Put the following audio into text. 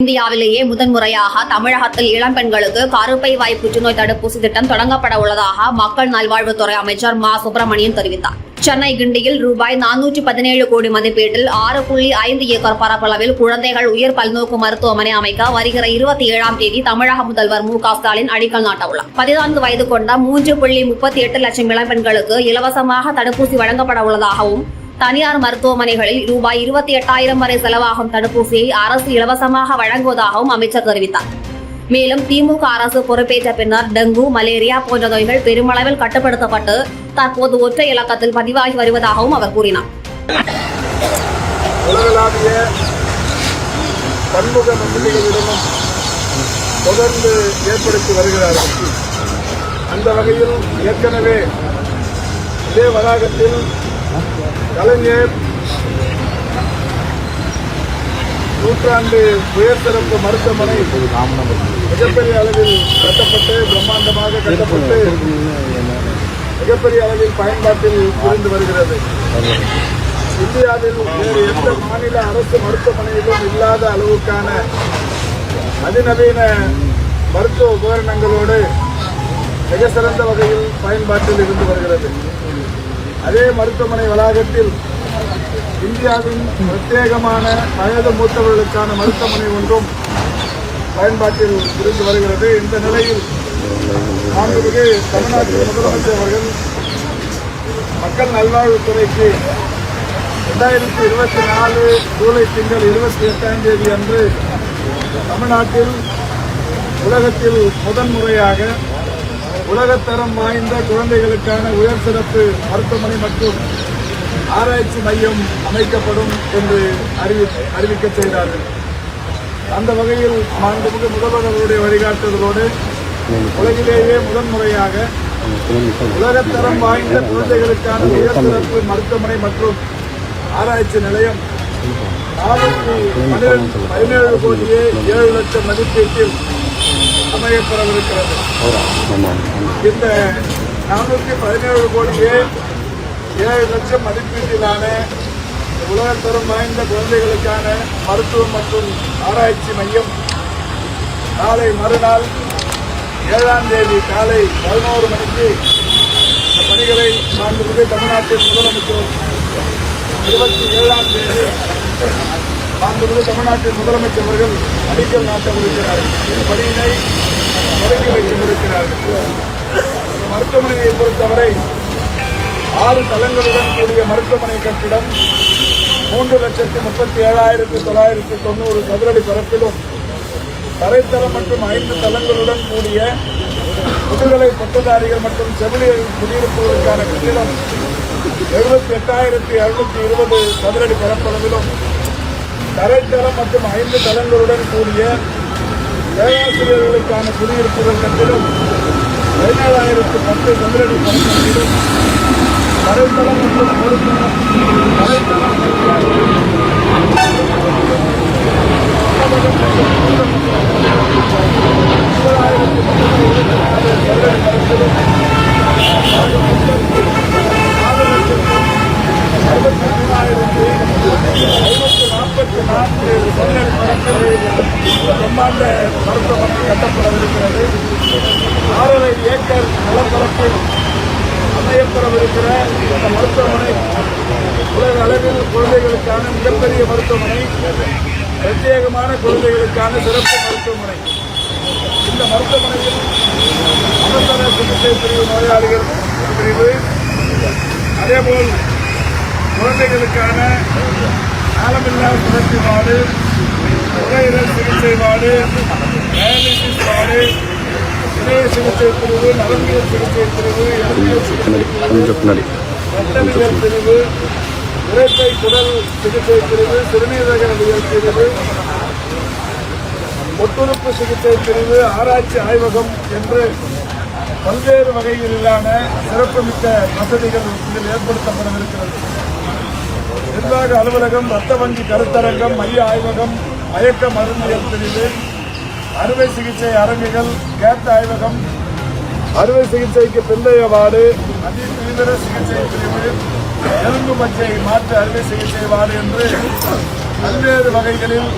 இந்தியாவிலேயே முதன்முறையாக தமிழகத்தில் இளம் பெண்களுக்கு கருப்பை வாய் புற்றுநோய் தடுப்பூசி திட்டம் தொடங்கப்பட உள்ளதாக மக்கள் நல்வாழ்வுத்துறை அமைச்சர் மா சுப்பிரமணியன் தெரிவித்தார். சென்னை கிண்டியில் ரூபாய் 417 கோடி மதிப்பீட்டில் 6.5 ஏக்கர் பரப்பளவில் குழந்தைகள் உயர் பல்நோக்கு மருத்துவமனை அமைக்க வருகிற 27ஆம் தேதி தமிழக முதல்வர் மு.க. ஸ்டாலின் அடிக்கல் நாட்ட உள்ளார். 14 வயது கொண்ட 3.38 லட்சம் இளம் பெண்களுக்கு இலவசமாக தடுப்பூசி வழங்கப்பட உள்ளதாகவும், தனியார் மருத்துவமனைகளில் ரூபாய் 28,000 வரை செலவாகும் தடுப்பூசியை அரசு இலவசமாக வழங்குவதாகவும் அமைச்சர் தெரிவித்தார். மேலும் திமுக அரசு பொறுப்பேற்ற பின்னர் டெங்கு, மலேரியா போன்ற நோய்கள் பெருமளவில் கட்டுப்படுத்தப்பட்டு தற்போது ஒற்றை இலக்கத்தில் பதிவாகி வருவதாகவும் அவர் கூறினார். உலகளாவிய பன்முக நம்பிக்கைகளிடமும் தொடர்ந்து ஏற்படுத்தி வருகிறார்கள். அந்த வகையில் ஏற்கனவே இதே வளாகத்தில் கலைஞர் நூற்றாண்டு உயர் சிறப்பு மருத்துவமனை மிகப்பெரிய அளவில் கட்டப்பட்டு பிரம்மாண்டமாக கட்டப்பட்டு மிகப்பெரிய அளவில் பயன்பாட்டில் இருந்து வருகிறது. இந்தியாவில் வேறு எந்த மாநில அரசு மருத்துவமனையிலும் இல்லாத அளவுக்கான அதிநவீன மருத்துவ உபகரணங்களோடு மிக சிறந்த வகையில் பயன்பாட்டில் இருந்து வருகிறது. அதே மருத்துவமனை வளாகத்தில் இந்தியாவின் பிரத்யேகமான வயது மூத்தவர்களுக்கான மருத்துவமனை ஒன்றும் பயன்பாட்டில் இருந்து வருகிறது. இந்த நிலையில் மாண்புமிகு தமிழ்நாட்டு முதலமைச்சர் அவர்கள் மக்கள் நல்வாழ்வுத்துறைக்கு 2024 ஜூலை திங்கள் 28ஆம் தேதி அன்று தமிழ்நாட்டில் உலகத்தில் முதன்முறையாக உலகத்தரம் வாய்ந்த குழந்தைகளுக்கான உயர் சிறப்பு மருத்துவமனை மற்றும் ஆராய்ச்சி மையம் அமைக்கப்படும் என்று அறிவிக்க செய்தார்கள். அந்த வகையில் மாண்புமிகு முதல்வர் அவருடைய வழிகாட்டுதலோடு உலகிலேயே முதன்முறையாக உலகத்தரம் வாய்ந்த குழந்தைகளுக்கான உயர் சிறப்பு மருத்துவமனை மற்றும் ஆராய்ச்சி நிலையம் 17 கோடியே 7 லட்சம் மதிப்பீட்டில் அமையப்பெறவிருக்கிறது. இந்த 417 கோடியே 7 லட்சம் மதிப்பீட்டிலான உலகத்தரம் வாய்ந்த குழந்தைகளுக்கான மருத்துவம் மற்றும் ஆராய்ச்சி மையம் நாளை மறுநாள் 7ஆம் தேதி காலை 11 மணிக்கு இந்த பணிகளை மாண்புமிகு தமிழ்நாட்டின் முதலமைச்சர் 27ஆம் தேதி மாண்புமிகு தமிழ்நாட்டின் முதலமைச்சர் அவர்கள் அடிக்கல் நாட்டவிருக்கிறார்கள். இந்த பணியினை தொடங்கி வைக்கவிருக்கிறார்கள். மருத்துவமனையை பொறுத்தவரை 6 தளங்களுடன் கூடிய மருத்துவமனை கட்டிடம் 3,37,990 சதுரடி பரப்பிலும், தரைத்தளம் மற்றும் 5 தளங்களுடன் கூடிய முதுகலை பட்டதாரிகள் மற்றும் செவிலியர் குடியிருப்புகளுக்கான கட்டிடம் 78,720 சதுரடி பரப்பளவிலும், தரைத்தளம் மற்றும் 5 தளங்களுடன் கூடிய பேராசிரியர்களுக்கான குடியிருப்புகள் கட்டிடம் 17,010 சதுரடி பரப்பளவிலும், தரைத்தளம் மற்றும் ஒரு தரைத்தளம் பிரம்மாண்ட மருத்துவமனை கட்டப்படவிருக்கிறது. 6.5 ஏக்கர் நிலப்பரப்பில் அமையப்பெறவிருக்கிற இந்த மருத்துவமனை உலக அளவில் குழந்தைகளுக்கான மிகப்பெரிய மருத்துவமனை, பிரத்யேகமான குழந்தைகளுக்கான சிறப்பு மருத்துவமனை. இந்த மருத்துவமனையில் அவசர சிகிச்சை பிரிவு நோயாளிகள் பிரிவு, அதேபோல் குழந்தைகளுக்கான ஆழமில்லா சுழற்சி வார்டு, நுரையீரல் சிகிச்சை வார்டு, டயாலிசிஸ் வார்டு, இதய சிகிச்சை பிரிவு, நரம்பியல் சிகிச்சை பிரிவு, ரத்தவியல் பிரிவு, இரைப்பை குடல் சிகிச்சை பிரிவு, சிறுநீரகவியல் பிரிவு, ஒட்டுறுப்பு சிகிச்சை பிரிவு, ஆராய்ச்சி ஆய்வகம் என்று பல்வேறு வகையிலான சிறப்புமிக்க வசதிகள் இதில் ஏற்படுத்தப்படவிருக்கிறது. நிர்வாக அலுவலகம், ரத்த வங்கி கருத்தரங்கம், மைய ஆய்வகம், மயக்க மருந்தியல் பிரிவு, அறுவை சிகிச்சை அரங்குகள், கேத் ஆய்வகம், அறுவை சிகிச்சைக்கு பிந்தைய வார்டு, அதிதீவிர சிகிச்சை பிரிவு, எலும்பு மச்சை மாற்று அறுவை சிகிச்சை வார்டு என்று பல்வேறு வகைகளில்